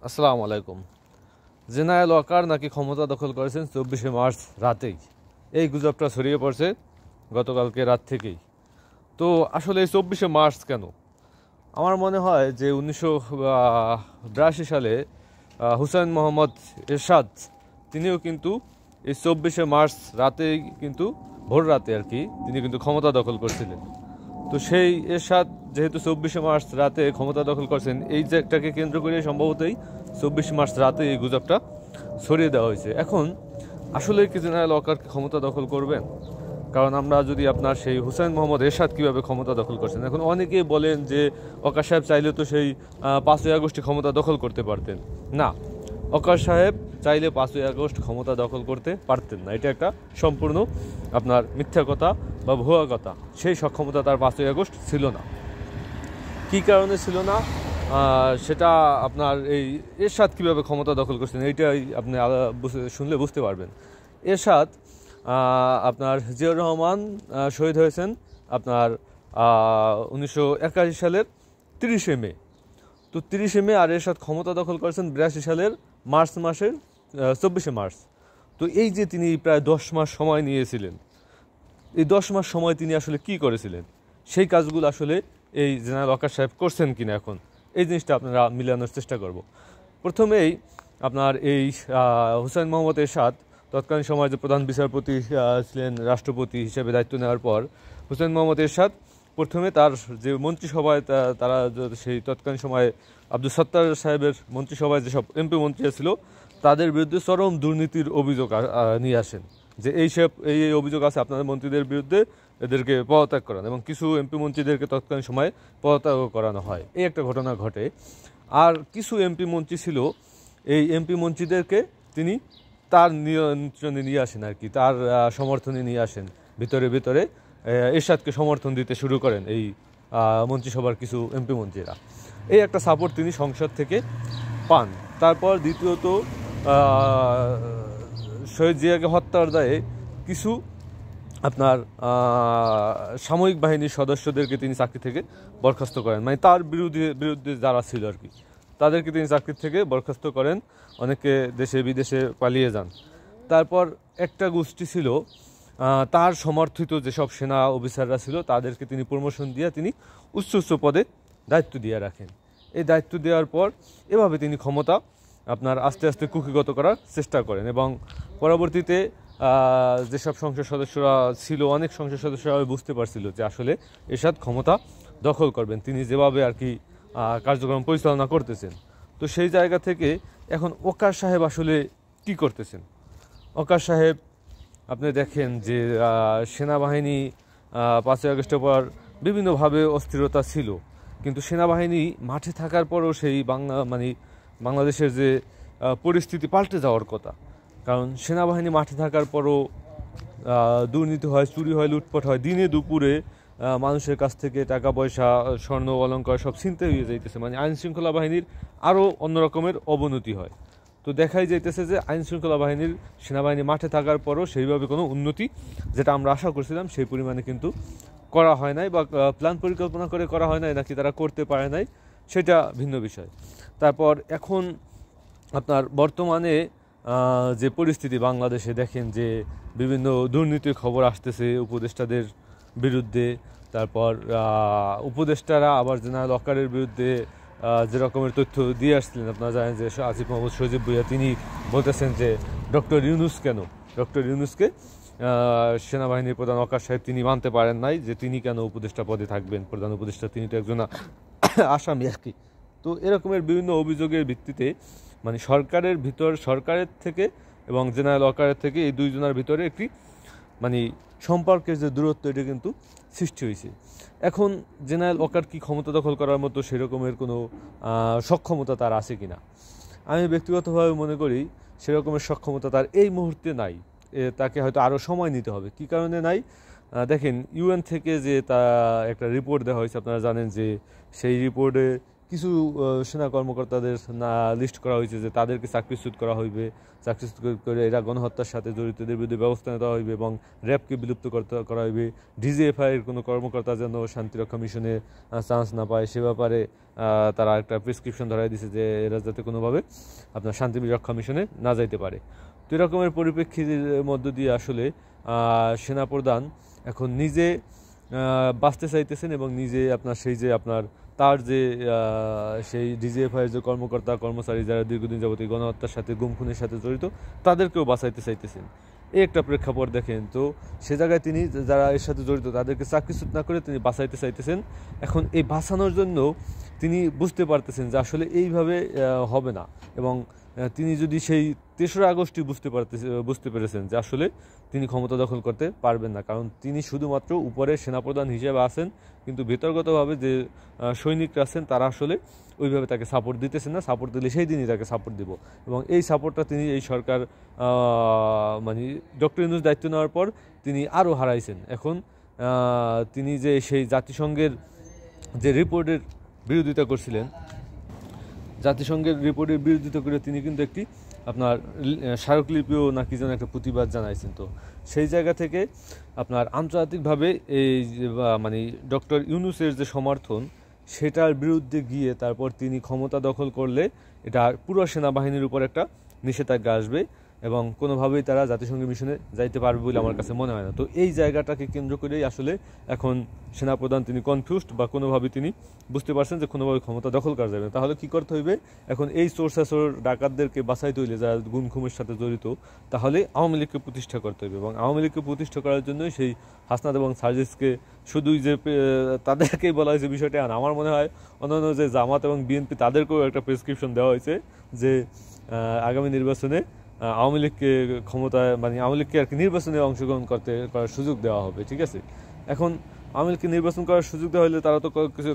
আসসালামু আলাইকুম। জেনারেল ওয়াকার নাকি ক্ষমতা দখল করেছেন 24শে মার্চ রাতেই, এই গুজবটা ছড়িয়ে পড়ছে গতকালকে রাত থেকেই। তো আসলে এই 24শে মার্চ কেন? আমার মনে হয় যে 1982 সালে হুসাইন মোহাম্মদ এরশাদ তিনিও কিন্তু এই 24শে মার্চ রাতেই কিন্তু ভোর রাতে আর কি তিনি কিন্তু ক্ষমতা দখল করছিলেন। তো সেই এরশাদ যেহেতু 24শে মার্চ রাতে ক্ষমতা দখল করছেন, এই জায়গাটাকে কেন্দ্র করে সম্ভবতই 24শে মার্চ রাতে এই গুজবটা ছড়িয়ে দেওয়া হয়েছে। এখন আসলে কি জেনারেল ওয়াকারকে ক্ষমতা দখল করবেন? কারণ আমরা যদি আপনার সেই হুসাইন মোহাম্মদ এরশাদ কীভাবে ক্ষমতা দখল করছেন, এখন অনেকেই বলেন যে ওয়াকার সাহেব চাইলে তো সেই 5ই আগস্টে ক্ষমতা দখল করতে পারতেন। না, ওয়াকার সাহেব চাইলে 5ই আগস্ট ক্ষমতা দখল করতে পারতেন না। এটা একটা সম্পূর্ণ আপনার মিথ্যা কথা বা ভুয়া কথা। সেই সক্ষমতা তার 5ই আগস্ট ছিল না। কী কারণে ছিল না সেটা আপনার এই এরশাদ কীভাবে ক্ষমতা দখল করছেন এইটাই আপনি শুনলে বুঝতে পারবেন। এরশাদ আপনার জিয়াউর রহমান শহীদ হয়েছেন আপনার 1981 সালের 30শে মে। তো 30শে মে আর এরশাদ ক্ষমতা দখল করেছেন 82 সালের মার্চ মাসের 24শে মার্চ। তো এই যে তিনি প্রায় 10 মাস সময় নিয়েছিলেন, এই 10 মাস সময় তিনি আসলে কি করেছিলেন, সেই কাজগুলো আসলে এই জেনারেল ওয়াকার সাহেব করছেন কিনা, এখন এই জিনিসটা আপনারা মিলানোর চেষ্টা করব। প্রথমেই আপনার এই হুসাইন মোহাম্মদ এরশাদ তৎকালীন সময় যে প্রধান বিচারপতি ছিলেন, রাষ্ট্রপতি হিসেবে দায়িত্ব নেওয়ার পর হুসাইন মোহাম্মদ এরশাদ প্রথমে তার যে মন্ত্রিসভায় তারা সেই তৎকালীন সময়ে আব্দুল সত্তার সাহেবের মন্ত্রিসভায় যেসব এমপি মন্ত্রী ছিল তাদের বিরুদ্ধে চরম দুর্নীতির অভিযোগ নিয়ে আসেন, যে এই অভিযোগ আছে আপনাদের মন্ত্রীদের বিরুদ্ধে, এদেরকে পদত্যাগ করান, এবং কিছু এমপি মন্ত্রীদেরকে তৎকালীন সময়ে পদত্যাগ করানো হয়। এই একটা ঘটনা ঘটে। আর কিছু এমপি মন্ত্রী ছিল, এই এমপি মন্ত্রীদেরকে তিনি তার নিয়ন্ত্রণে নিয়ে আসেন আর কি, তার সমর্থনে নিয়ে আসেন। ভিতরে ভিতরে এরশাদকে সমর্থন দিতে শুরু করেন এই মন্ত্রিসভার কিছু এমপি মন্ত্রীরা। এই একটা সাপোর্ট তিনি সংসদ থেকে পান। তারপর দ্বিতীয়ত শহীদ জিয়াকে হত্যার দায়ে কিছু আপনার সামরিক বাহিনীর সদস্যদেরকে তিনি চাকরি থেকে বরখাস্ত করেন, মানে তার বিরুদ্ধে যারা ছিল আর কি তাদেরকে তিনি চাকরি থেকে বরখাস্ত করেন, অনেকে দেশে বিদেশে পালিয়ে যান। তারপর একটা গোষ্ঠী ছিল তার সমর্থিত যেসব সেনা অফিসাররা ছিল তাদেরকে তিনি প্রমোশন দিয়ে তিনি উচ্চ উচ্চ পদে দায়িত্ব দিয়ে রাখেন। এই দায়িত্ব দেওয়ার পর এভাবে তিনি ক্ষমতা আপনার আস্তে আস্তে কুক্ষিগত করার চেষ্টা করেন, এবং পরবর্তীতে যেসব সংসদ সদস্যরা ছিল, অনেক সংসদ সদস্যরা বুঝতে পারছিল যে আসলে এরশাদ ক্ষমতা দখল করবেন, তিনি যেভাবে আর কি কার্যক্রম পরিচালনা করতেছেন। তো সেই জায়গা থেকে এখন ওয়াকার সাহেব আসলে কি করতেছেন? ওয়াকার সাহেব আপনি দেখেন যে সেনাবাহিনী 5ই আগস্টের পর বিভিন্নভাবে অস্থিরতা ছিল, কিন্তু সেনাবাহিনী মাঠে থাকার পরও সেই বাংলাদেশের যে পরিস্থিতি পাল্টে যাওয়ার কথা, কারণ সেনাবাহিনী মাঠে থাকার পরও দুর্নীতি হয়, চুরি হয়, লুটপাট হয়, দিনে দুপুরে মানুষের কাছ থেকে টাকা পয়সা, স্বর্ণ অলঙ্কার সব ছিনতাই হয়ে যাইতেছে, মানে আইনশৃঙ্খলা বাহিনীর আরও অন্যরকমের অবনতি হয়। তো দেখাই যাইতেছে যে আইনশৃঙ্খলা বাহিনীর সেনাবাহিনী মাঠে থাকার পরও সেইভাবে কোনো উন্নতি যেটা আমরা আশা করছিলাম সেই পরিমাণে কিন্তু করা হয় নাই, বা প্ল্যান পরিকল্পনা করে করা হয় নাই, নাকি তারা করতে পারে নাই সেটা ভিন্ন বিষয়। তারপর এখন আপনার বর্তমানে যে পরিস্থিতি বাংলাদেশে দেখেন যে বিভিন্ন দুর্নীতির খবর আসতেছে উপদেষ্টাদের বিরুদ্ধে। তারপর উপদেষ্টারা আবার জেনারেল ওয়াকারের বিরুদ্ধে যে রকমের তথ্য দিয়ে আসছিলেন, আপনারা জানেন যে আসিফ মোহাম্মদ সজীব ভুঁইয়া তিনি বলতেছেন যে ডক্টর ইউনূসকে সেনাবাহিনীর প্রধান ওয়াকার সাহেব তিনি মানতে পারেন নাই, যে তিনি কেন উপদেষ্টা পদে থাকবেন, প্রধান উপদেষ্টা তিনি তো একজন আসামি আর কি। তো এরকমের বিভিন্ন অভিযোগের ভিত্তিতে মানে সরকারের থেকে এবং জেনারেল ওয়াকারের থেকে এই দুইজনের ভিতরে একটি মানে সম্পর্কের যে দূরত্ব এটা কিন্তু সৃষ্টি হয়েছে। এখন জেনারেল ওয়াকার কি ক্ষমতা দখল করার মতো সেরকমের কোনো সক্ষমতা তার আছে কিনা? আমি ব্যক্তিগতভাবে মনে করি সেরকমের সক্ষমতা তার এই মুহূর্তে নাই, তাকে হয়তো আরও সময় নিতে হবে। কী কারণে নাই? দেখেন ইউএন থেকে যে তা একটা রিপোর্ট দেওয়া হয়েছে, আপনারা জানেন যে সেই রিপোর্টে কিছু সেনা কর্মকর্তাদের না লিস্ট করা হয়েছে যে তাদেরকে চাকরিচ্যুত করা হইবে, চাকরিচ্যুত করে এরা গণহত্যার সাথে জড়িতদের বিরুদ্ধে ব্যবস্থা নেওয়া হইবে এবং র্যাবকে বিলুপ্ত করা হইবে। ডিজিএফআই এর কোনো কর্মকর্তা যেন শান্তিরক্ষা মিশনে চান্স না পায় সে ব্যাপারে তারা একটা প্রেসক্রিপশন ধরাই দিছে যে এরা যাতে কোনোভাবে আপনার শান্তিরক্ষা মিশনে না যাইতে পারে। তো এরকমের পরিপ্রেক্ষিতের মধ্য দিয়ে আসলে সেনাপ্রধান এখন নিজে বাঁচতে চাইতেছেন এবং নিজে আপনার সেই যে আপনার তার যে সেই ডিজিএফআইয়ের যে কর্মকর্তা কর্মচারী যারা দীর্ঘদিন যাবত গণহত্যার সাথে গুম খুনের সাথে জড়িত তাদেরকেও বাঁচাইতে চাইতেছেন। এই একটা প্রেক্ষাপট দেখেন। তো সে জায়গায় তিনি যারা এর সাথে জড়িত তাদেরকে চাকরিচ্যুত না করে তিনি বাঁচাইতে চাইতেছেন। এখন এই বাঁচানোর জন্য তিনি বুঝতে পারতেছেন যে আসলে এইভাবে হবে না এবং তিনি যদি সেই ৩রা আগস্টই বুঝতে পেরেছেন যে আসলে তিনি ক্ষমতা দখল করতে পারবেন না, কারণ তিনি শুধুমাত্র উপরে সেনাপ্রধান হিসেবে আছেন কিন্তু ভেতরগতভাবে যে সৈনিকরা আছেন তারা আসলে ওইভাবে তাকে সাপোর্ট দিতেছেন না। সাপোর্ট দিলে সেই দিনই তাকে সাপোর্ট দিব এবং এই সাপোর্টটা তিনি এই সরকার মানে ডক্টর ইউনূস দায়িত্ব নেওয়ার পর তিনি আরও হারাইছেন। এখন তিনি যে সেই জাতিসংঘের যে রিপোর্টের বিরোধিতা করছিলেন, জাতিসংঘের রিপোর্টের বিরোধিতা করে তিনি কিন্তু একটি আপনার স্মারকলিপিও নাকি যেন একটা প্রতিবাদ জানাইছেন। তো সেই জায়গা থেকে আপনার আন্তর্জাতিকভাবে এই মানে ডক্টর ইউনূসের যে সমর্থন সেটার বিরুদ্ধে গিয়ে তারপর তিনি ক্ষমতা দখল করলে এটা পুরো সেনাবাহিনীর উপর একটা নিষেধাজ্ঞা আসবে এবং কোনোভাবেই তারা জাতিসংঘের মিশনে যাইতে পারবে বলে আমার কাছে মনে হয় না। তো এই জায়গাটাকে কেন্দ্র করেই আসলে এখন সেনাপ্রধান তিনি কনফিউজড বা কোনোভাবে তিনি বুঝতে পারছেন যে কোনোভাবে ক্ষমতা দখল করা যাবে না। তাহলে কী করতে হইবে, এখন এই চোর ডাকাতদেরকে বাঁচাইতে হইলে যারা গুম খুমের সাথে জড়িত তাহলে আওয়ামী লীগকে প্রতিষ্ঠা করতে হইবে এবং আওয়ামী লীগকে প্রতিষ্ঠা করার জন্যই সেই হাসনাত এবং সার্জিসকে শুধুই যে তাদেরকেই বলা হয়েছে বিষয়টা। আর আমার মনে হয় অন্যান্য যে জামাত এবং বিএনপি তাদেরকেও একটা প্রেসক্রিপশন দেওয়া হয়েছে যে আগামী নির্বাচনে আওয়ামী লীগকে ক্ষমতায় মানে আওয়ামী লীগকে আর কি নির্বাচনে অংশগ্রহণ করার সুযোগ দেওয়া হবে। ঠিক আছে, এখন আওয়ামী লীগকে নির্বাচন করার সুযোগ দেওয়া হলে তারা তো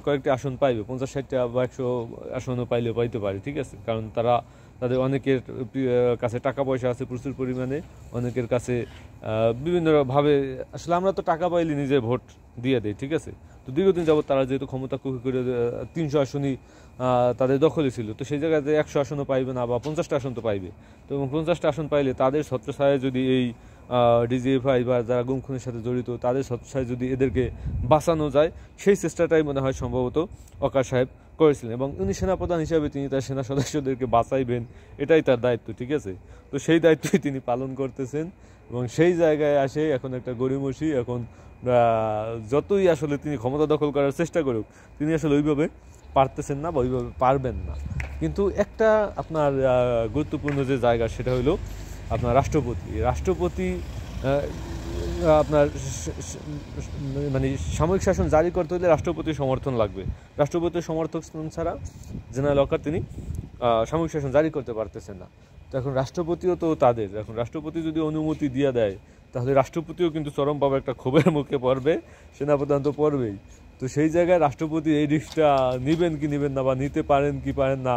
কয়েকটি আসন পাইবে, 50-60টা বা 100 আসনও পাইতে পারে। ঠিক আছে, কারণ তাদের অনেকের কাছে টাকা পয়সা আছে প্রচুর পরিমাণে, অনেকের কাছে বিভিন্নভাবে আসলে আমরা তো টাকা পাইলে নিজে ভোট দিয়ে দেয়। ঠিক আছে, তো দীর্ঘদিন যাবত তারা যেহেতু ক্ষমতা কুকি করে 300 আসনই তাদের দখলে ছিল, তো সেই জায়গাতে 100 আসনও পাইবে না বা 50টা আসন তো পাইবে। তো 50টা আসন পাইলে তাদের ছত্রছায়ায় যদি এই ডিজিএফআই বা যারা গুম খুনের সাথে জড়িত তাদের ছত্রছায়ায় যদি এদেরকে বাঁচানো যায় সেই চেষ্টাটাই মনে হয় সম্ভবত ওয়াকার সাহেব করেছিলেন এবং উনি সেনাপ্রধান হিসাবে তিনি তার সেনা সদস্যদেরকে বাঁচাইবেন, এটাই তার দায়িত্ব। ঠিক আছে, তো সেই দায়িত্বই তিনি পালন করতেছেন এবং সেই জায়গায় আসে এখন একটা গড়িমসি। এখন যতই আসলে তিনি ক্ষমতা দখল করার চেষ্টা করুক তিনি আসলে ওইভাবে পারতেছেন না বা ওইভাবে পারবেন না। কিন্তু একটা আপনার গুরুত্বপূর্ণ যে জায়গা সেটা হলো আপনার রাষ্ট্রপতি আপনার মানে সাময়িক শাসন জারি করতে হলে রাষ্ট্রপতির সমর্থন লাগবে। রাষ্ট্রপতির সমর্থন ছাড়া জেনারেল ওয়াকার তিনি সাময়িক শাসন জারি করতে পারতেছেন না। তো এখন রাষ্ট্রপতিও তো তাদের, এখন রাষ্ট্রপতি যদি অনুমতি দিয়ে দেয় তাহলে রাষ্ট্রপতিও কিন্তু চরমভাবে একটা ক্ষোভের মুখে পড়বে, সেনাপ্রধান তো পড়বেই। তো সেই জায়গায় রাষ্ট্রপতি এই রিস্কটা নেবেন কি নেবেন না বা নিতে পারেন কি পারেন না,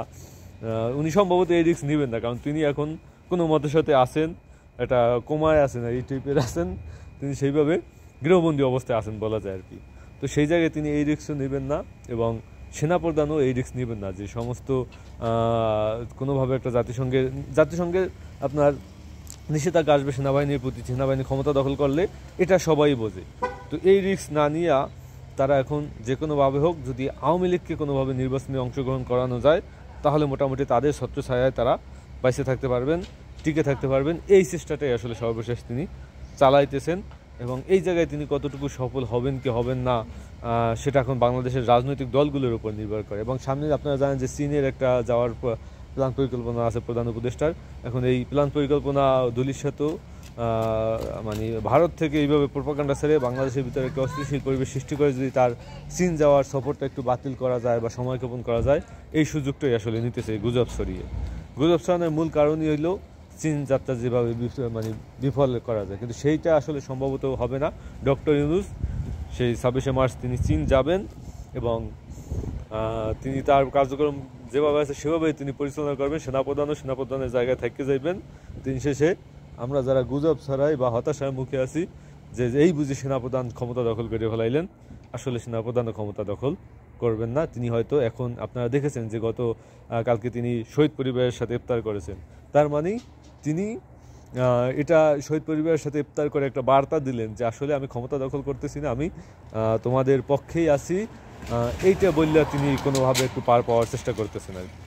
উনি সম্ভবত এই রিস্ক নেবেন না, কারণ তিনি এখন কোনো মতের সাথে আছেন, একটা কোমায় আছেন, এই টাইপের আছেন, তিনি সেইভাবে গৃহবন্দী অবস্থায় আছেন বলা যায় আর কি। তো সেই জায়গায় তিনি এই রিস্কও নেবেন না এবং সেনাপ্রধানও এই রিস্ক নেবেন না যে সমস্ত কোনোভাবে একটা জাতিসংঘের আপনার নিষেধাজ্ঞা আসবে সেনাবাহিনীর প্রতি, সেনাবাহিনী ক্ষমতা দখল করলে, এটা সবাই বোঝে। তো এই রিস্ক না নিয়ে তারা এখন যে কোনোভাবে হোক যদি আওয়ামী লীগকে কোনোভাবে নির্বাচনে অংশগ্রহণ করানো যায় তাহলে মোটামুটি তাদের ছত্রছায়ায় তারা বাইসে থাকতে পারবেন, টিকে থাকতে পারবেন। এই চেষ্টাটাই আসলে সর্বশেষ তিনি চালাইতেছেন এবং এই জায়গায় তিনি কতটুকু সফল হবেন কি হবেন না সেটা এখন বাংলাদেশের রাজনৈতিক দলগুলোর উপর নির্ভর করে। এবং সামনে আপনারা জানেন যে চীনের একটা যাওয়ার প্ল্যান পরিকল্পনা আছে প্রধান উপদেষ্টার। এখন এই প্ল্যান পরিকল্পনা দলিত মানে ভারত থেকে এইভাবে প্রোপাগান্ডা ছেড়ে বাংলাদেশের ভিতরে একটা অস্থিতিশীল পরিবেশ সৃষ্টি করে যদি তার চীন যাওয়ার সফরটা একটু বাতিল করা যায় বা সময়ক্ষেপণ করা যায়, এই সুযোগটাই আসলে নিতেছে গুজব ছড়ানোর মূল কারণই হইল চীন যাত্রা যেভাবে মানে বিফল করা যায়, কিন্তু সেইটা আসলে সম্ভবত হবে না। ডক্টর ইউনূস সেই 26শে মার্চ তিনি চীন যাবেন এবং তিনি তার কার্যক্রম যেভাবে আছে সেভাবেই তিনি পরিচালনা করবেন। সেনাপ্রধানের জায়গায় থেকে যাইবেন। দিন শেষে আমরা যারা গুজব ছড়াই বা হতাশার মুখে আছি যে এই বুঝি সেনাপ্রধান ক্ষমতা দখল করে ফেলাইলেন, আসলে সেনাপ্রধানও ক্ষমতা দখল করবেন না। তিনি হয়তো এখন আপনারা দেখেছেন যে কালকে তিনি শহীদ পরিবারের সাথে ইফতার করেছেন, তার মানে তিনি এটা শহীদ পরিবারের সাথে ইফতার করে একটা বার্তা দিলেন যে আসলে আমি ক্ষমতা দখল করতেছি না, আমি তোমাদের পক্ষেই আছি, এইটা বললে তিনি কোনোভাবে একটু পার পাওয়ার চেষ্টা করতেছেন আর কি।